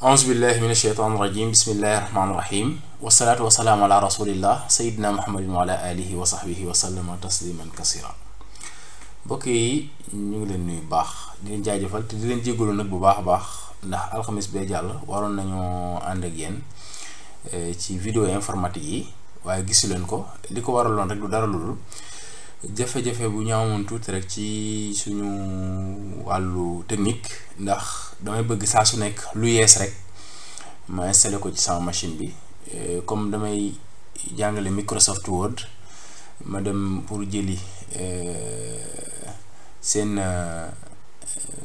أعوذ بالله من الشيطان الرجيم بسم الله الرحمن الرحيم والصلاة والسلام على رسول الله سيدنا محمد وعلى آله وصحبه وسلم تسليما كثيرا. mbokk yi ñu ngi leen nuyu baax di leen jaajëfal te di leen jégalu nag bu baax a baax ndax alxamis bee jàll waroon nañoo ànd ak yéen ci vidéo informatique yi waaye gisu leen ko li ko waraloon rek du dara lu dul jafe-jafe bu ñu amoon tuuti rek ci suñu wàllu technique ndax damay bëgg saa su nekk lu yees rek ma installé ko ci sama machine bi comme damay jàngale Microsoft Word ma dem pour jëli seen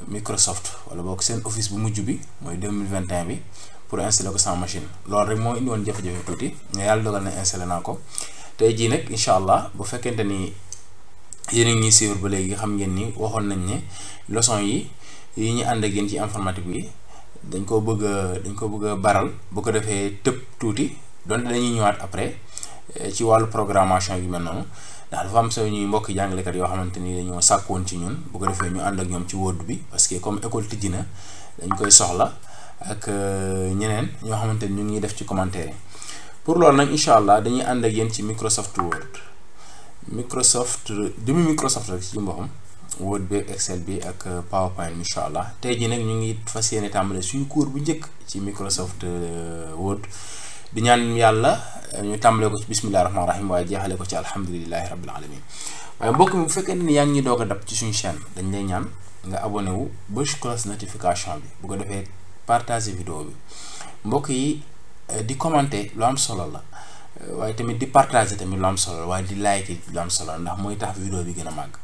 Microsoft wala boog seen Office bu mujj bi mooy 2021 bi pour installer ko sama machine loolu rek moo indi woon jafe-jafe tuuti mais yàlla dogal na installé naa ko tey jii nag incha allah bu fekkente ni yéen a ngi suivre ba léegi xam ngeen ni waxoon nañ ne leçon yi ñu ànd ak yéen ci informatique bi dañ ko bëgg a baral bu ko defee tëb tuuti donte dañuy ñëwaat après ci wàllu programmation yu mel noonu ndax dafa am suñuy mbokki jàngalekat yoo xamante ni dañoo sàkkoon ci ñun bu ko defee ñu ànd ak ñoom ci Word bi parce que comme école tijji na dañ koy soxla ak ñeneen ñoo xamante ni ñu ngi def ci commentaire yi pour loolu nag incha allah dañuy ànd ak yéen ci Microsoft Word Microsoft rek ci mboxam Word bi Excel bi ak PowerPoint incha allah tey jii nag ñu ngi fas yéene tàmbale suñu cours bu njëkk ci Microsoft Word di ñaan yàlla ñu tàmbale ko ci bismillahi rahmaani rahim waaye jeexale ko ci alhamdulillahi rabbil alamin waaye mbokk mi bu fekkee ni yaa ngi ñu doog a dab ci suñu chaîne dañ lay ñaan nga abonné wu bës cloche notification bi bu ko defee partager vidéo bi mbokk yi di commenter lu am solo la waaye tamit di partager tamit lu am solo la waaye di like lu am solo la ndax mooy tax vidéo bi gën a màgg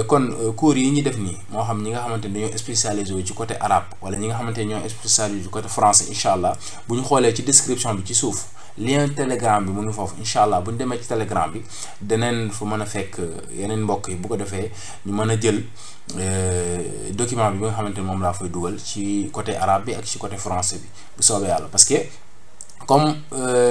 kon cours yi ñu def nii moo xam ñi nga xamante ni dañoo spécialisé wu ci côté arabe wala ñi nga xamante ni ñoo spécialisé ci côté français incha allah bu ñu xoolee ci description bi ci suuf lien telegram bi mu ngi foofu incha allah bu ñu demee ci telegram bi daneen fu mën a fekk yeneen mbokk yi bu ko defee ñu mën a jël document bi nga xamante ni moom laa fay dugal ci côté arabe bi ak ci côté français bi bu soobee yàlla parce que comme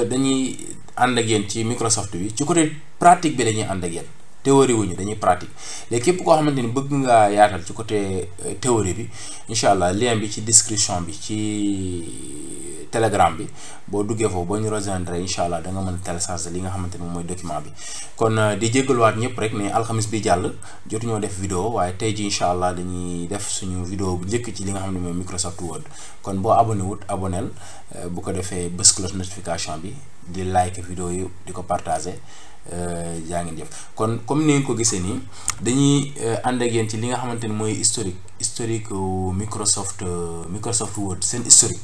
dañuy ànd ak yéen ci Microsoft bi ci côté pratique bi dañuy ànd ak yéen théorie wuñu dañuy pratique léegi képp koo xamante ni bëgg nga yaatal ci côté théorie bi incha allah lien bi ci description bi ci telegram bi boo duggee foofu boo ñu rejoindre incha allah da nga mën a télécharger li nga xamante ni mooy document bi kon di jégaluwaat ñëpp rek ne alxamis bi jàll jotuñoo def vidéo waaye tey ji incha allah dañuy def suñu vidéo bu njëkk ci li nga xam ne mooy Microsoft Word kon boo abonné wut aboneel bu ko defee bës cloche notification bi di like vidéo yi di ko partager jaa ngeen jëf kon comme ni ngeen ko gisee nii dañuy ànd ak yéen ci li nga xamante ni mooy historique Microsoft Word seen historique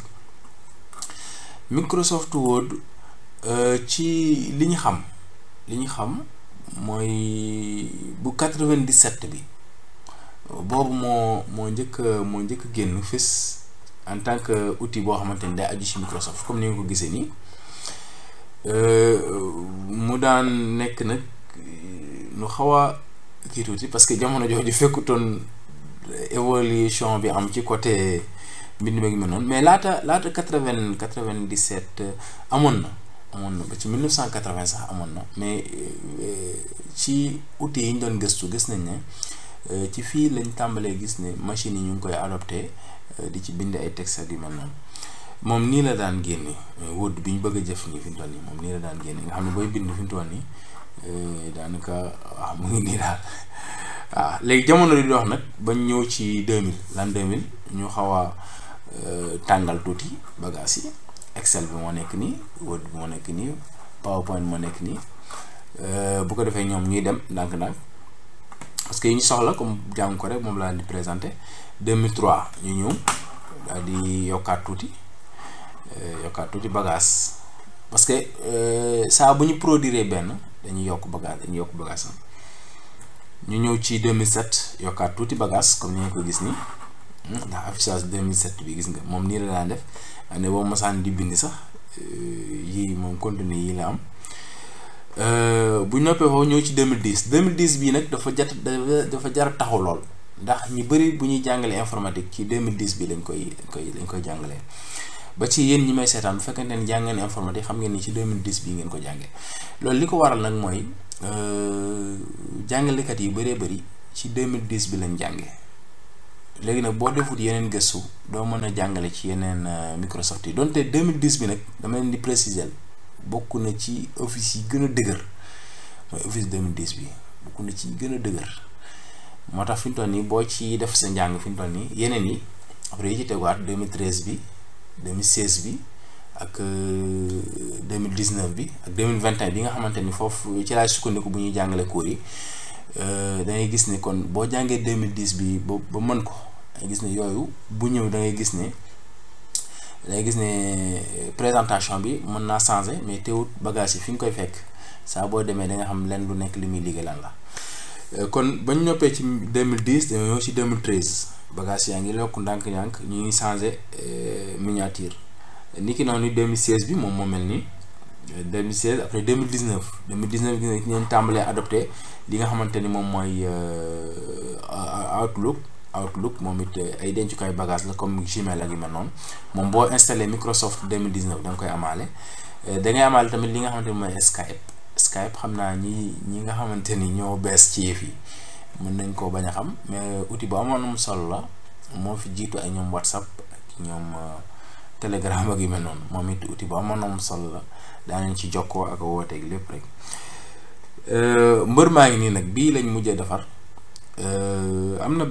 Microsoft Word ci li ñu xam mooy bu 97 bi boobu moo njëkk génn fës en tant que outil boo xamante ni day aju ci Microsoft comme ni ngeen ko gisee nii mu daan nekk nag nu xaw a kii tuuti parce que jamono jooju fekkutoon évolution bi am ci côté mbind mi ngi mel noonu mais laata 97 amoon na ba ci 1980 sax amoon na mais ci outils yi ñu doon gëstu gis nañ ne ci fii lañ tàmbalee gis ne machines yi ñu ngi koy adopté di ci bind ay texte ak yu mel noonu moom nii la daan génne Word bi ñu bëgg a jëf nii fi mu toll nii moom nii la daan génne nga xam ne booy bind fi mu toll nii daanaka waaw mu ngi nii daal waaw léegi jamono di dox nag bañ ñëw ci 2000 ñu xaw a tàngal tuuti bagages yi Excel bi moo nekk nii Word bi moo nekk nii PowerPoint moo nekk nii bu ko defee ñoom ñuy dem ndànk-ndànk parce que yi ñu soxla comme jàng ko rek moom laa di présenté 2003 ñu ñëw daal di yokkaat tuuti bagage parce que saa bu ñu produire benn dañuy yokk bagage ñu ñëw ci 2007 yokkaat tuuti bagage comme ni nga ko gis nii ndax affichage 2007 bi gis nga moom nii la daan def ne boobu masaan di bind sax yii moom contenu yi la am bu ñu noppee foofu ñëw ci 2010 bii nag dafa jar taxaw lool ndax ñu bëri bu ñuy jàngale informatique ci 2010 bi lañ koy jàngalee ba ci yéen ñi may seetaan bu fekkente ne jàng ngeen informatique xam ngeen ni ci 2010 bii ngeen ko jàngee loolu li ko waral nag mooy jàngalekat yi bëree bëri ci 2010 bi lañ jàngee léegi nag boo defut yeneen gëstu doo mën a jàngale ci yeneen Microsoft yi donte 2010 bi nag dama leen di préciser bokk na ci office yi gën a dëgër mooy office 2010 bi bokk na ci gën a dëgër moo tax fi mu toll nii boo ci def sa njàng fi mu toll nii yeneen yi après yi ci teguwaat 2013 bi 2016 bi ak 2019 bi ak 2021 bi nga xamante ni foofu ci laay sukkandiku bu ñuy jàngale cours yi da ngay gis ne kon boo jàngee 2010 bi ba mën ko da ngay gis ne yooyu bu ñëw da ngay gis ne présentation bi mën naa changer mais teewut bagage yi fi nga koy fekk saa boo demee da nga xam leen lu nekk li muy liggéey lan la. kon bañ noppee ci 2010 dañoo ñëw ci 2013 bagage yaa ngi yokk ndànk-ndànk ñu ngi changer miniature niki noonu 2016 bi moom moo mel ni 2016 après 2019 gis ngeen tàmbalee adopté li nga xamante ni moom mooy Outlook moom it ay dencukaay bagage la comme Gmail ak yu mel noonu moom boo installé Microsoft 2019 da nga koy amaale da ngay amaale tamit li nga xamante ni mooy Skype xam naa ñi nga xamante ni ñoo bees ci yëf yi mën nañ koo bañ a xam mais outil bu amoon solo la moo fi jiitu ay ñoom WhatsApp ak ñoom Telegram ak yu mel noonu moom it outil bu amoon solo la daanañ ci jokkoo ak wooteeg lépp rek mbër maa ngi nii nag bii lañ mujjee defar am na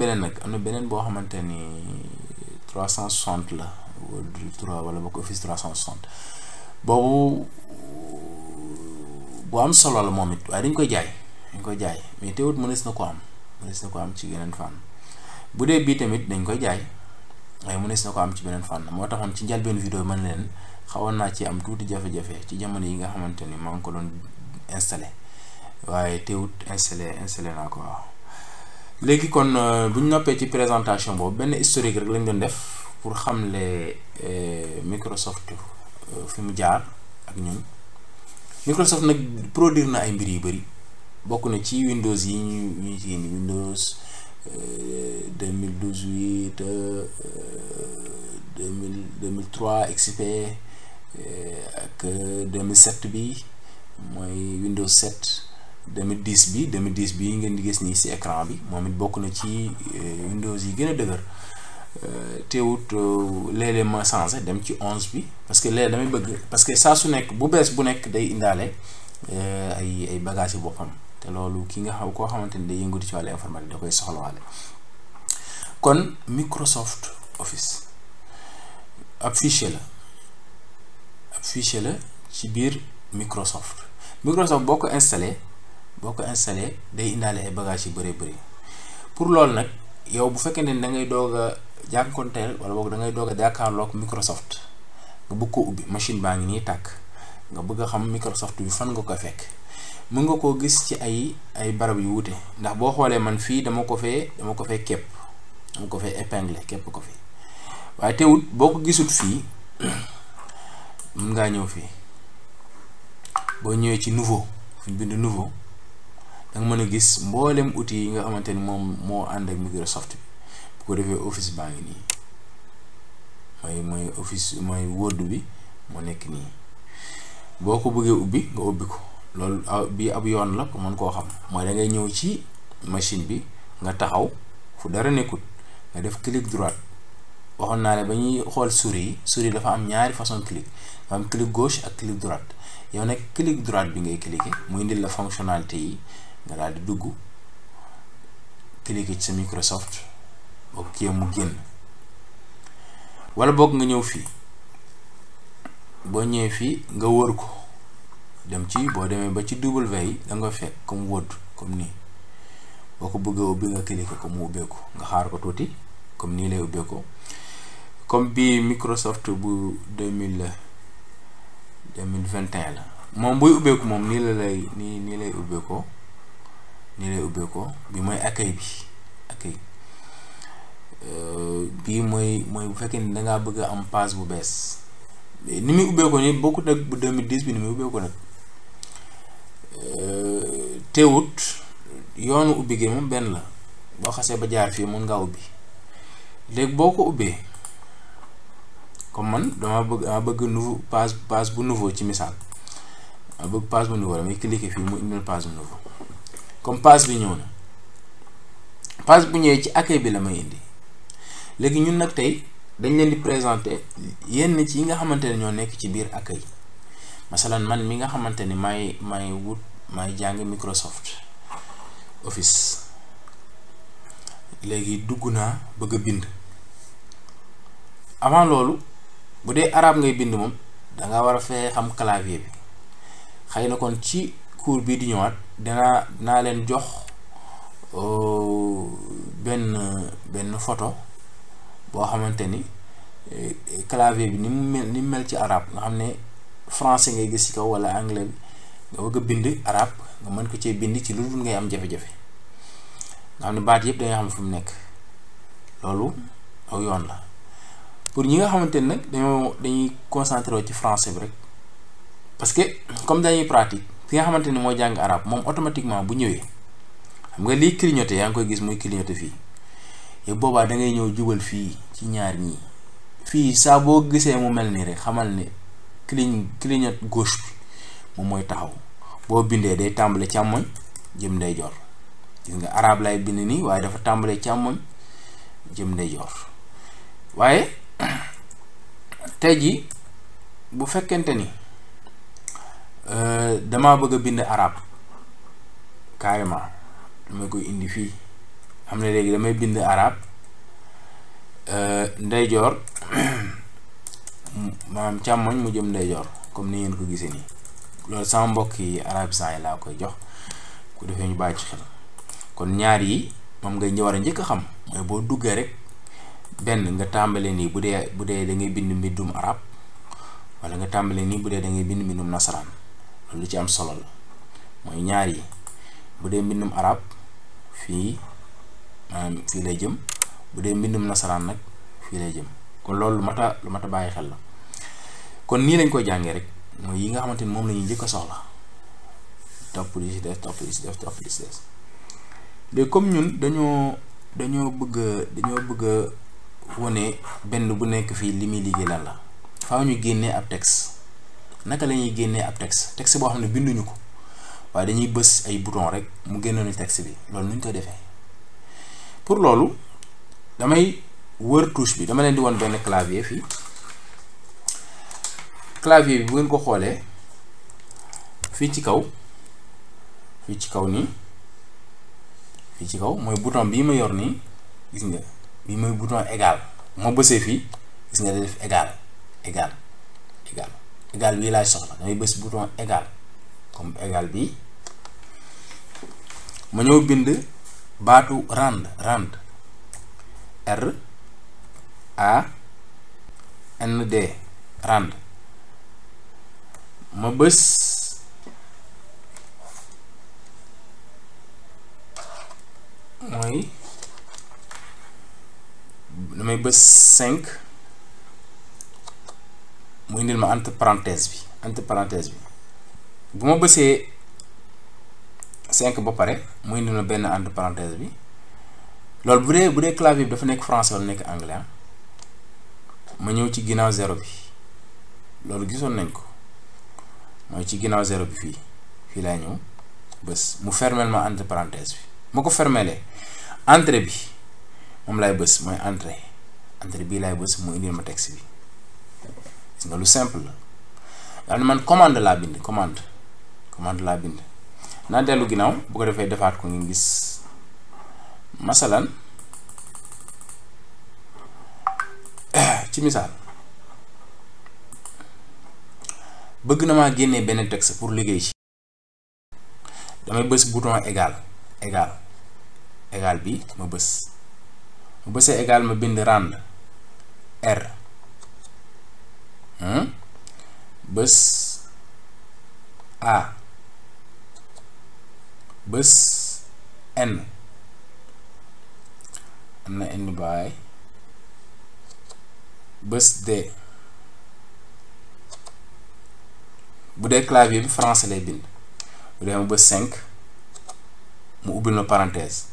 beneen boo xamante ni 360 la wala bokk Office 360 boobu bu am solo la moom it waaye dañ koy jaay mais teewut mënees na ko am ci yeneen fànn bu dee bii tamit dañ koy jaay waaye mënees na ko am ci beneen fànn moo taxoon ci njëlbéenu vidéo mën leen xawoon naa ci am tuuti jafe-jafe ci jamono yi nga xamante ni maa ngi ko doon installé waaye teewut installé naa ko waaw. léegi kon bu ñu noppee ci présentation boobu benn historique rek lañ doon def pour xamle Microsoft fi mu jaar ak ñun. Microsoft nag produire na ay mbir yu bari bokk na ci Windows yi ñu ci Windows 2012 2003 XP ak 2007 bi mooy Windows 7 2010 bi ngeen di gis nii ci écran bi moom it bokk na ci Windows yi gën a dëgër teewut léeg-léeg ma changé dem ci 11 bi parce que léeg damay bëgg parce que saa su nekk bu bees bu nekk day indaale ay bagages yi boppam te loolu ki nga xam koo xamante ni day yëngatu ci wàllu informatique da koy soxlawaale. kon Microsoft Office ab fichier la ci biir Microsoft boo ko installé day indaale ay bagages yu bëree bëri pour loolu nag yow bu fekkee ne da ngay doog a jànkonteel wala boog da ngay doog a jàkkaarloog Microsoft nga bëgg ko ubbi machine baa ngi nii tàkk nga bëgg a xam Microsoft bi fan nga ko fekk mën nga koo gis ci ay barab yu wute ndax boo xoolee man fii dama ko fee épinglé képp ko fi waaye teewut boo ko gisut fii mën ngaa ñëw fii boo ñëwee ci nouveau fi ñu bind nouveau da nga mën a gis mboolem outil yi nga xamante ni moom moo ànd ak Microsoft bi bu ko defee Office baa ngi nii mooy Office mooy Word bi moo nekk nii boo ko bëggee ubbi nga ubbi ko loolu bii ab yoon la ko mën koo xam mooy da ngay ñëw ci machine bi nga taxaw fu dara nekkut nga def clic droite waxoon naa ne ba ñuy xool souris dafa am ñaari façon clic dafa am clic gauche ak clic droite yow nag clic droite bi ngay cliquer mu indil la fonctionnalité yi nga daal di dugg cliquer ci sa Microsoft boo kii mu génn wala boog nga ñëw fii boo ñëwee fii nga wër ko dem ci boo demee ba ci W yi da nga fekk comme Word comme nii boo ko bëggee ubbi nga cliquer ko mu ubbeeku nga xaar ko tuuti comme nii lay ubbeeku comme bii Microsoft bu 2021 la moom buy ubbeeku moom nii lay ubbeekoo bi mooy accueil bii mooy bu fekkee ni dangaa bëgg a am page bu bees ni muy ubbeekoo nii bokkut ak bu 2010 bi ni muy ubbeekoo nag teewut yoonu ubbi gi moom benn la boo xasee ba jaar fii mën ngaa ubbi léegi boo ko ubbee comme man dama bëgg nouveau page bu nouveau ci misaal ma bëgg page bu nouveau damay cliquer fii mu indil page bu nouveau comme page bi ñëw na page bu ñëwee ci accueil bi la may indi léegi ñun nag tey dañ leen di présenter yenn ci yi nga xamante ne ñoo nekk ci biir accueil. masalan man mi nga xamante ni may jàng Microsoft Office, léegi dugg naa bëgg a bind. avant loolu bu dee arabe ngay bind moom danga war a fexe xam clavier bi. xëy na kon ci cours bii di ñëwaat dinaa leen jox benn photo boo xamante ni clavier bi ni mu mel ci arabe, nga xam ne français ngay gis ci kaw wala anglais bi nga bëgg a bind arabe nga mën ko cee bind ci lu dul ngay am jafe-jafe, nga xam ne baat yëpp dangay xam fu mu nekk. loolu aw yoon la pour ñi nga xamante ni nag dañuy concentré ci français bi rek, parce que comme dañuy pratique fi nga xamante ni mooy jàng arabe moom automatiquement bu ñëwee xam nga liy clignoté yaa ngi koy gis muy clignoté fii, yow boobaa da ngay ñëw jubal fii ci ñaar ñii. fii saa boo gisee mu mel nii rek xamal ne clignote gauche bi moom mooy taxaw. boo bindee day tàmbale càmmoñ jëm ndeyjoor. gis nga arabe lay bind nii waaye dafa tàmbale càmmoñ jëm ndeyjoor. waaye tey jii bu fekkente ni dama bëgg a bind arabe carrément damay koy indi fii, xam ne léegi damay bind arabe ndeyjoor maanaam càmmoñ mu jëm ndeyjoor comme ni ngeen ko gisee nii. loolu sama mbokk yi arabisant yi laa koy jox ku defee ñu bàyyi ci xel. kon ñaar yi moom ngay war a njëkk a xam mooy boo duggee rek benn nga tàmbalee nii bu dee da ngay bind mbindum arab, wala nga tàmbalee nii bu dee da ngay bind mbindum nasaraan. loolu lu ci am solo la mooy ñaar yi bu dee mbindum arab fii maanaam fii lay jëm, bu dee mbindum nasaraan nag fii lay jëm. kon loolu lu mat a bàyyi xel la. kon nii lañ koy jàngee rek mooy yi nga xamante ni moom la ñuy njëkk a soxla. topp li ci des topp li ci des topp li ci des. léegi comme ñun dañoo bëgg a wone benn bu nekk fii li muy liggéey lan la. faaw ñu génnee ab texte. naka la ñuy génnee ab texte boo xam ne binduñu ko waaye dañuy bës ay bouton rek mu génnoon texte bi. loolu nuñ koy defee pour loolu damay wër touche bi. dama leen di woon benn clavier fii. clavier bi bu ngeen ko xoolee fii ci kaw nii fii ci kaw mooy bouton bii ma yor nii, gis nga bii mooy bouton égal. moo bësee fii gis nga da def égal bii laay soxla, damay bës bouton égal comme égal bii. ma ñëw bind baatu rand RAND rand. ma bës mooy damay bës 5 mu indil ma entre parenthèse bi. bu ma bësee 5 ba pare mu indil ma benn entre parenthèse bi. loolu bu dee clavier bi dafa nekk français wala nekk anglais. ma ñëw ci ginnaaw 0 bi. loolu gisoon nañ ko mooy ci ginnaaw 0 bi fii laay ñëw bës mu fermel ma entre parenthèse bi. ma ko fermelee entrée bi moom laay bës mooy entrée bii laay bës mu indil ma texte bi. gis nga lu simple la. nga ne man commande laa bind naa dellu ginnaaw bu ko defee defaat ko ngeen gis. masalan ci misaal bëgg na maa génnee benn texte pour liggéey ci. damay bës bouton égal bi ma bësee égal ma bind rand bës A bës N am na N baay bës D. bu dee clavier bi français lay bind. bu dee ma bës 5 mu ubbil ma parenthèse.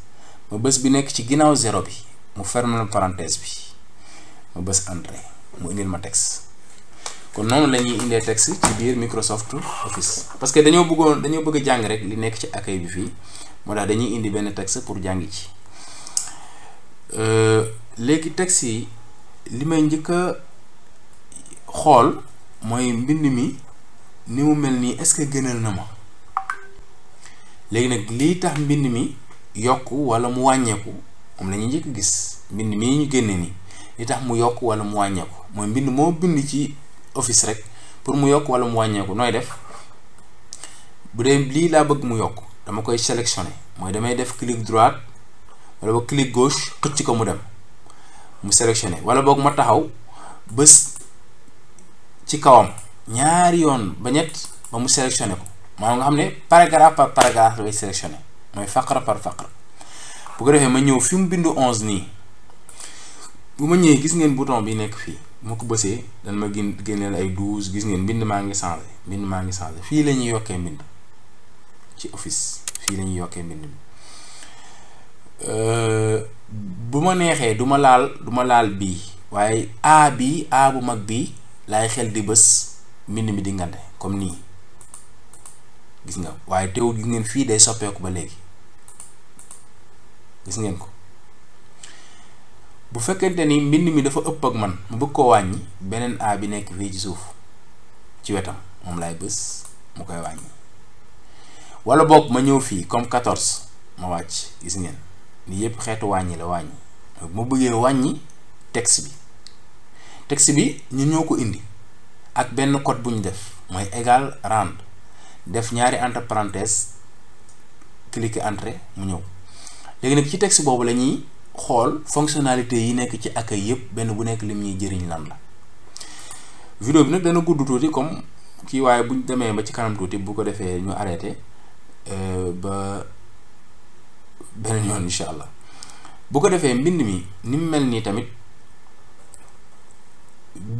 ma bës bi nekk ci ginnaaw 0 bi mu fermer ma parenthèse bi. ma bës entrée mu indil ma texte. kon noonu la ñuy indee texte ci biir Microsoft Office. parce que dañoo bëgg a jàng rek li nekk ci accueil bi fii moo tax dañuy indi benn texte pour jàng ci. léegi texte yi li may njëkk a xool mooy mbind mi ni mu mel nii est-ce que gënal na ma. léegi nag lii tax mbind mi yokku wala mu wàññeeku moom la ñuy njëkk gis. mbind mi ñu génne nii li tax mu yokk wala mu wàññeeku mooy mbind moo bind ci Office rek pour mu yokk wala mu wàññeeku nooy def. bu dee lii laa bëgg mu yokk dama koy sélectionner mooy damay def clic droite wala boog clic gauche xëcc ko mu dem mu sélectionner wala boog ma taxaw bés ci kawam ñaari yoon ba ñett ba mu sélectionner ko maanaam nga xam ne paragraphe par paragraphe lay sélectionner mooy faqra par faqra. bu ko defee ma ñëw fi mu bindu 11 nii bu ma ñëwee gis ngeen bouton bi nekk fii ma ko bësee dan ma génneel ay 12 gis ngeen mbind maa ngi changé fii la ñuy yokkee mbind ci Office fii la ñuy yokkee mbind mi. bu ma neexee du ma laal bii waaye a bu mag bii laay xel di bës mbind mi di ngande comme nii gis nga waaye teewul gis ngeen fii day soppeeku ba léegi gis ngeen ko. bu fekkente ni mbind mi dafa ëpp ak man mu bëgg koo wàññi beneen a bi nekk fii ci suuf ci wetam moom laay bës mu koy wàññi wala boog ma ñëw fii comme 14 ma wàcc gis ngeen ni yëpp xeetu wàññi la wàññi. ma bëggee wàññi texte bi ñun ñoo ko indi ak benn code bu ñu def mooy égal rand def ñaari entre parenthèse cliquer entrée mu ñëw. léegi nag ci texte boobu la ñuy xool fonctionnalité yi nekk ci accueil yëpp benn bu nekk lim ñuy jëriñ lan la. vidéo bi nag dana gudd tuuti comme kii waaye buñ demee ba ci kanam tuuti bu ko defee ñu arrêté ba beneen yoon incha allah. bu ko defee mbind mi ni mu mel nii tamit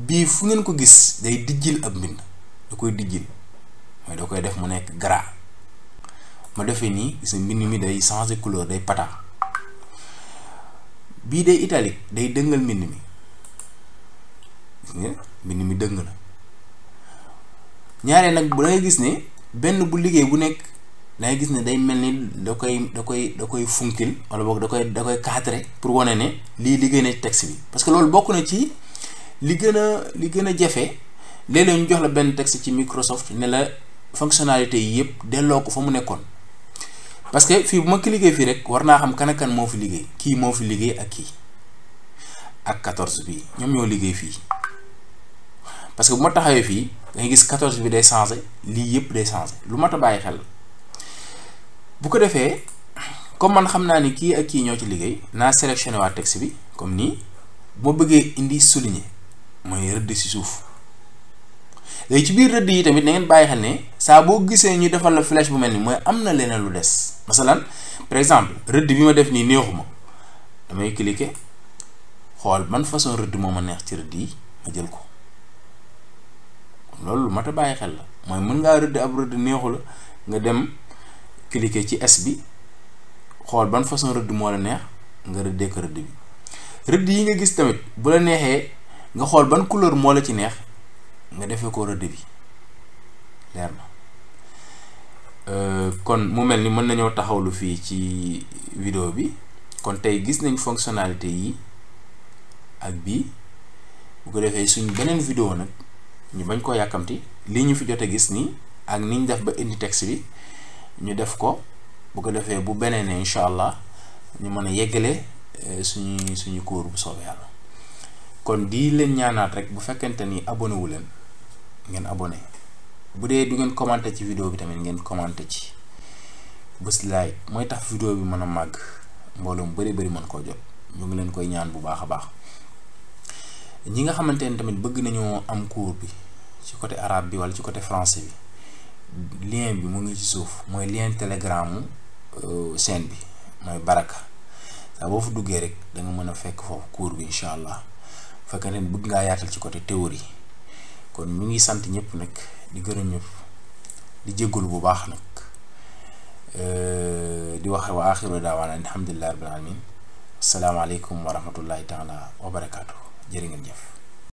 bii fu ngeen ko gis day dijjil ab mbind da koy dijjil mooy da koy def mu nekk gras. ma defee nii gis mbind mi day changer couleur day pata. bii day italique day dëngal mbind mi gis nga mbind mi dëng na. ñaaree nag bu da ngay gis ne benn bu liggéey bu nekk da ngay gis ne day mel ni da koy funkil wala boog da koy cadrer pour wane ne lii liggéey na ci texte bi. parce que loolu bokk na ci li gën a jafe léeg-léeg ñu jox la benn texte ci Microsoft ne la fonctionnalité yi yëpp delloo ko fa mu nekkoon. parce que fii bu ma cliquer fii rek war naa xam kan ak kan moo fi liggéey kii moo fi liggéey ak kii ak 14 bi ñoom ñoo liggéey fii. parce que bu ma taxawee fii dangay gis 14 bi day changé lii yëpp day changé lu mat a bàyyi xel. bu ko defee comme man xam naa ni kii ak kii ñoo ci liggéey naa sélectionné waa texte bi comme nii bu ma bëggee indi souligner mooy rëdd ci suuf. léegi ci biir rëdd yi tamit na ngeen bàyyi xel ne saa boo gisee ñu defal la flèche bu mel ni mooy am na leneen lu des. masalan par exemple rëdd bi ma def nii neexuma damay cliquer xool ban façon rëdd moo ma neex ci rëdd yi ma jël ko. loolu lu mat a bàyyi xel la mooy mën ngaa rëdd ab rëdd neexu la nga dem cliquer ci S bi xool ban façon rëdd moo la neex nga rëddee ko rëdd bi. rëdd yi nga gis tamit bu la neexee nga xool ban couleur moo la ci neex nga defee ko rëdd bi leer na. kon mu mel ni mën nañoo taxawlu fii ci vidéo bi. kon tey gis nañ fonctionnalité yi ak bii bu ko defee suñ beneen vidéo nag ñu bañ koo yàkkamti lii ñu fi jot a gis nii ak niñ def ba indi texte bi ñu def ko bu ko defee bu beneen ne incha allah ñu mën a yeggale suñu cours bu soobee yàlla. kon di leen ñaanaat rek bu fekkente ni abonné wu leen ngeen abonné bu dee du ngeen commenté ci vidéo bi tamit ngeen commenté ci bés like mooy tax vidéo bi mën a màgg mbooloo mu bari mën koo jot. ñu ngi leen koy ñaan bu baax a baax. ñi nga xamante ne tamit bëgg nañoo am cours bi ci côté arabe bi wala ci côté français bi lien bi mu ngi ci suuf mooy lien telegram chaîne bi mooy Baraka saa boo fa duggee rek da nga mën a fekk foofu cours bi incha allah bu fekkee ne bëgg ngaa yaatal ci côté théorie. kon ñu ngi sant ñëpp nag di gërëm ñëpp di jégalu bu baax nag di wax wa axiru daawaana alhamdulillahi rabbil alamin asalaamaaleykum wa rahmatullahi taala wa barakaatu jërë ngeen jëf.